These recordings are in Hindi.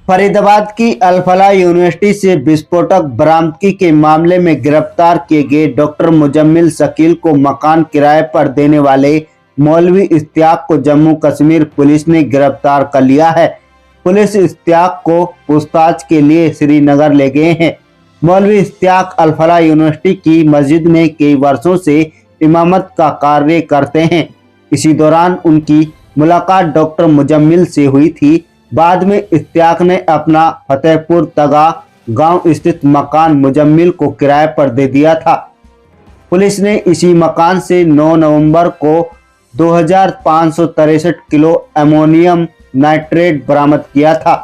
फरीदाबाद की अल-फलाह यूनिवर्सिटी से विस्फोटक बरामदगी के मामले में गिरफ्तार किए गए डॉक्टर मुजम्मिल शकील को मकान किराए पर देने वाले मौलवी इश्तियाक को जम्मू कश्मीर पुलिस ने गिरफ्तार कर लिया है। पुलिस इश्तियाक को पूछताछ के लिए श्रीनगर ले गए हैं। मौलवी इश्तियाक अल-फलाह यूनिवर्सिटी की मस्जिद में कई वर्षों से इमामत का कार्य करते हैं। इसी दौरान उनकी मुलाकात डॉक्टर मुजम्मिल से हुई थी। बाद में इश्तियाक ने अपना फतेहपुर तगा गांव स्थित मकान मुजम्मिल को किराए पर दे दिया था। पुलिस ने इसी मकान से 9 नवंबर को 2563 किलो अमोनियम नाइट्रेट बरामद किया था।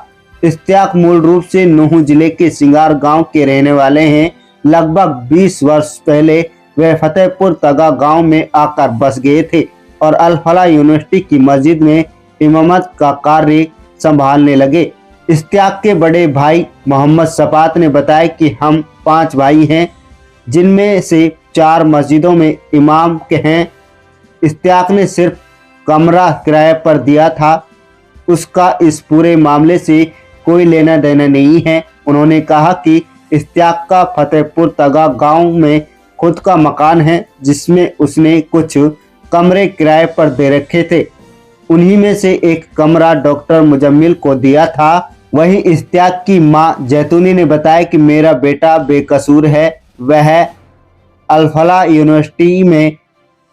इश्तियाक मूल रूप से नूंह जिले के सिंगार गांव के रहने वाले हैं। लगभग 20 वर्ष पहले वे फतेहपुर तगा गांव में आकर बस गए थे और अल-फलाह यूनिवर्सिटी की मस्जिद में इमामत का कार्य संभालने लगे। इश्तियाक के बड़े भाई मोहम्मद सपात ने बताया कि हम 5 भाई हैं, जिनमें से 4 मस्जिदों में इमाम के हैं। इश्तियाक ने सिर्फ कमरा किराए पर दिया था, उसका इस पूरे मामले से कोई लेना देना नहीं है। उन्होंने कहा कि इश्तियाक का फतेहपुर तगा गांव में खुद का मकान है, जिसमें उसने कुछ कमरे किराए पर दे रखे थे। उन्हीं में से एक कमरा डॉक्टर मुजम्मिल को दिया था। वहीं इश्तियाक की मां जैतूनी ने बताया कि मेरा बेटा बेकसूर है, वह अल-फलाह यूनिवर्सिटी में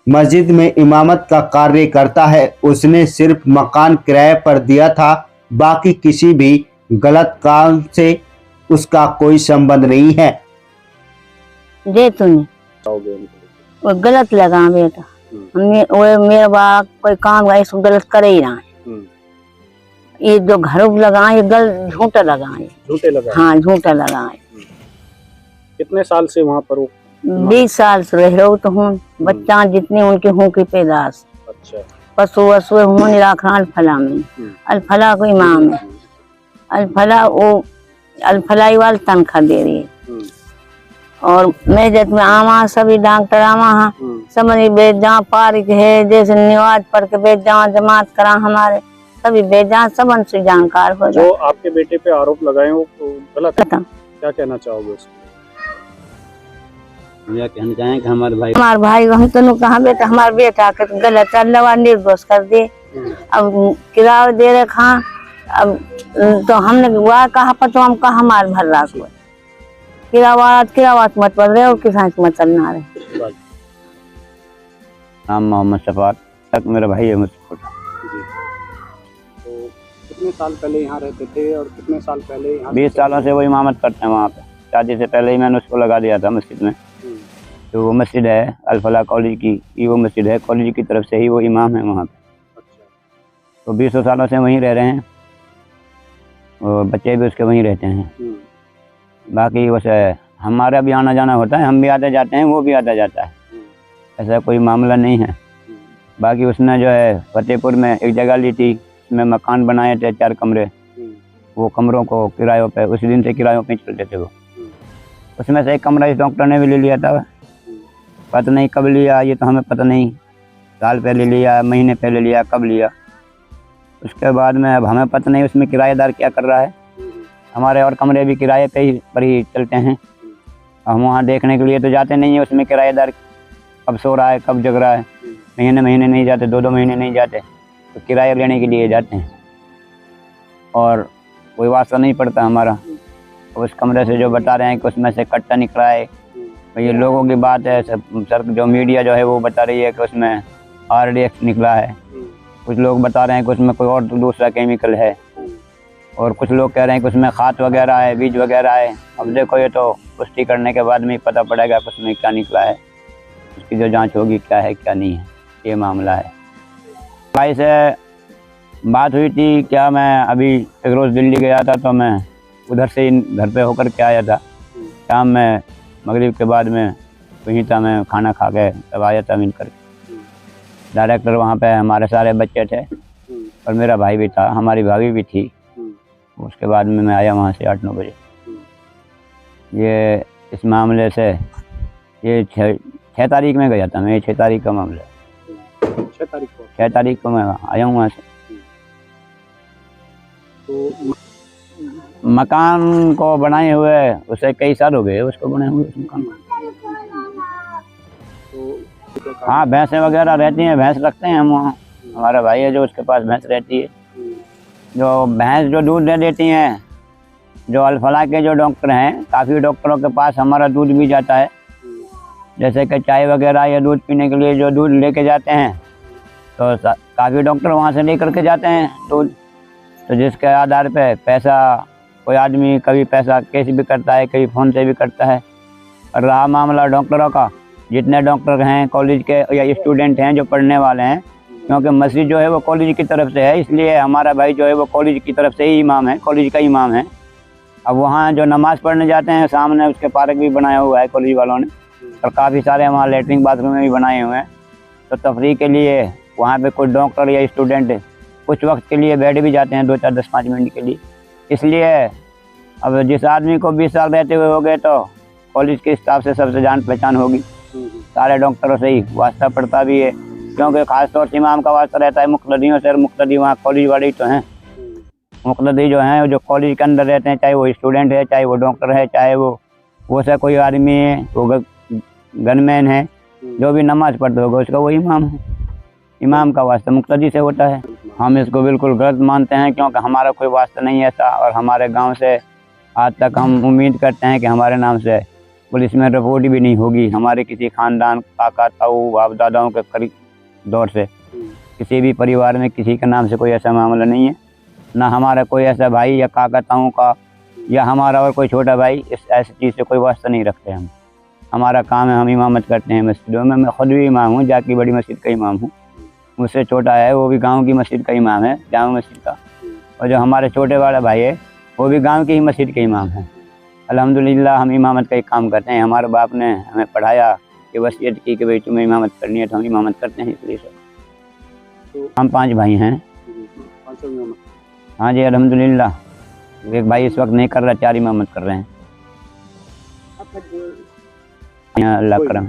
मस्जिद में इमामत का कार्य करता है। उसने सिर्फ मकान किराए पर दिया था, बाकी किसी भी गलत काम से उसका कोई संबंध नहीं है। जैतूनी वो गलत लगा बेटा, मेरा बाप कोई काम है इसको गलत करे ही ना। ये जो घरों लगा ये गलत झूठा लगा है। झूठे लगा? हाँ झूठा लगा है। कितने साल से वहाँ पर? 20 साल से रह रहे हो तो हूँ। बच्चा जितने उनके हों की पैदाश। अच्छा। पशु वसु हूँ निराखना अल-फलाह में। अल-फलाह को इमाम है। अल-फलाह वो अल-फलाही वाले तनख्वाह दे रही है। और मैं जब में आवा सभी डॉक्टर आवा हाँ समझ बेजा पारिक है, जैसे निवाज पढ़ के बेजा जमात करा हमारे सभी बेजा सबन से जानकार हो जाए। जो आपके बेटे पे आरोप लगाए वो गलत है, क्या कहना चाहोगे उसको? क्या कहना चाहें कि हमारे भाई हम तो कहा बेटा हमारे बेटा के गलत अल्लाह निर्दोष कर दे। अब किराया दे रखा, अब तो हमने वह कहा पर तो हम कहा हमारे भर रहा को किरावात मत पड़ रहे और किसान मत चलना रहे। नाम मोहम्मद सफात, तक मेरा भाई है मुझसे। तो कितने साल पहले यहाँ रहते थे और कितने साल पहले? 20 सालों से वो इमामत करते हैं वहाँ पे। शादी से पहले ही मैंने उसको लगा दिया था मस्जिद में। तो वो मस्जिद है अल-फलाह कॉलेज की वो मस्जिद है, कॉलेज की तरफ से ही वो इमाम है वहाँ पे। तो 20 सालों से वहीं रह रहे हैं और बच्चे भी उसके वहीं रहते हैं। बाकी वैसे हमारा भी आना जाना होता है, हम भी आते जाते हैं, वो भी आता जाता है, ऐसा कोई मामला नहीं है। बाकी उसने जो है फतेहपुर में एक जगह ली थी, उसमें मकान बनाए थे 4 कमरे। वो कमरों को किरायों पे उस दिन से किरायों पे चलते थे वो। उसमें से एक कमरा इस डॉक्टर ने भी ले लिया था, पता नहीं कब लिया, ये तो हमें पता नहीं, साल पहले लिया, महीने पहले लिया, कब लिया। उसके बाद में अब हमें पता नहीं उसमें किराएदार क्या कर रहा है। हमारे और कमरे भी किराए पे ही पर ही चलते हैं, हम वहाँ देखने के लिए तो जाते नहीं है उसमें किराएदार कब सो रहा है कब जग रहा है। महीने नहीं जाते, 2 महीने नहीं जाते, तो किराया लेने के लिए जाते हैं और कोई वास्ता नहीं पड़ता हमारा। उस कमरे से जो बता रहे हैं कि उसमें से कट्टा निकला है, ये लोगों की बात है। सर जो मीडिया जो है वो बता रही है कि उसमें RDX निकला है, कुछ लोग बता रहे हैं कि उसमें कोई और दूसरा केमिकल है, और कुछ लोग कह रहे हैं कि उसमें खाद वगैरह है, बीज वगैरह है। अब देखो ये तो पुष्टि करने के बाद में ही पता पड़ेगा कि उसमें क्या निकला है, उसकी जो जांच होगी क्या है क्या नहीं है, ये मामला है। भाई से बात हुई थी क्या, मैं अभी एक रोज़ दिल्ली गया था तो मैं उधर से घर पे होकर के आया था। शाम में मगरिब के बाद में वहीं था, मैं खाना खा के तब आया था मिल कर। डायरेक्टर वहाँ पे हमारे सारे बच्चे थे और मेरा भाई भी था, हमारी भाभी भी थी। उसके बाद में मैं आया वहाँ से 8-9 बजे। ये इस मामले से ये 6 तारीख में गया था मैं, 6 तारीख का मामला है। 6 तारीख को मैं आया हूँ वहाँ से। तो मकान को बनाए हुए उसे कई साल हो गए उसको बने हुए उस मकान को। तो हाँ भैंसें वगैरह रहती हैं, भैंस रखते हैं हम वहाँ। हमारा भाई है जो उसके पास भैंस रहती है, जो भैंस जो दूध दे देती हैं। जो अल-फलाह के जो डॉक्टर हैं, काफ़ी डॉक्टरों के पास हमारा दूध भी जाता है। जैसे कि चाय वगैरह या दूध पीने के लिए जो दूध लेके जाते हैं तो काफ़ी डॉक्टर वहाँ से लेकर के जाते हैं दूध। तो जिसके आधार पे पैसा कोई आदमी कभी पैसा कैश भी करता है, कभी फ़ोन से भी करता है। और रहा मामला डॉक्टरों का, जितने डॉक्टर हैं कॉलेज के या स्टूडेंट हैं जो पढ़ने वाले हैं, क्योंकि मस्जिद जो है वो कॉलेज की तरफ से है, इसलिए हमारा भाई जो है वो कॉलेज की तरफ से ही इमाम है, कॉलेज का इमाम है। अब वहाँ जो नमाज़ पढ़ने जाते हैं, सामने उसके पार्क भी बनाया हुआ है कॉलेज वालों ने, और काफ़ी सारे वहाँ लेटरिन बाथरूम भी बनाए हुए हैं। तो तफरीह के लिए वहाँ पे कोई डॉक्टर या स्टूडेंट कुछ वक्त के लिए बैठ भी जाते हैं, 2 4 10 5 मिनट के लिए। इसलिए अब जिस आदमी को 20 साल रहते हुए हो गए तो कॉलेज के हिसाब से सबसे जान पहचान होगी, सारे डॉक्टरों से ही वास्ता पड़ता भी है, क्योंकि ख़ासतौर से इमाम का वास्ता रहता है मुक़्तदियों से। मुक़्तदी वहाँ कॉलेज वाले ही तो हैं, मुक़्तदी जो हैं जो कॉलेज के अंदर रहते हैं, चाहे वो स्टूडेंट है, चाहे वो डॉक्टर है, चाहे वो से कोई आदमी है, वो गनमैन है, जो भी नमाज़ पढ़ते होगा उसका वो इमाम है। इमाम का वास्ता मुक़्तदी से होता है। हम इसको बिल्कुल गलत मानते हैं, क्योंकि हमारा कोई वास्ता नहीं है ऐसा, और हमारे गांव से आज तक हम उम्मीद करते हैं कि हमारे नाम से पुलिस में रिपोर्ट भी नहीं होगी। हमारे किसी ख़ानदान, काका ताऊ बाप दादाओं के करीब दौर से किसी भी परिवार में किसी के नाम से कोई ऐसा मामला नहीं है, ना हमारा कोई ऐसा भाई या काका ताऊ का या हमारा और कोई छोटा भाई इस ऐसी चीज़ से कोई वास्ता नहीं रखते हम। हमारा काम है, हम इमामत करते हैं मस्जिदों में। मैं खुद भी इमाम हूँ, जाकी बड़ी मस्जिद का इमाम हूँ। मुझसे छोटा है वो भी गांव की मस्जिद का इमाम है, जामा मस्जिद का। और जो हमारे छोटे वाला भाई है वो भी गांव की ही मस्जिद के इमाम है। अल्हम्दुलिल्लाह हम इमामत का ही काम करते हैं। हमारे बाप ने हमें पढ़ाया कि वसीयत की कि भाई तुम्हें इमामत करनी है, तो हम इमामत करते हैं। इसलिए तो हम 5 भाई हैं। 5 इमामत। हाँ जी अल्हम्दुलिल्लाह। एक भाई इस वक्त नहीं कर रहा, 4 इमामत कर रहे हैं। अल्लाह करम।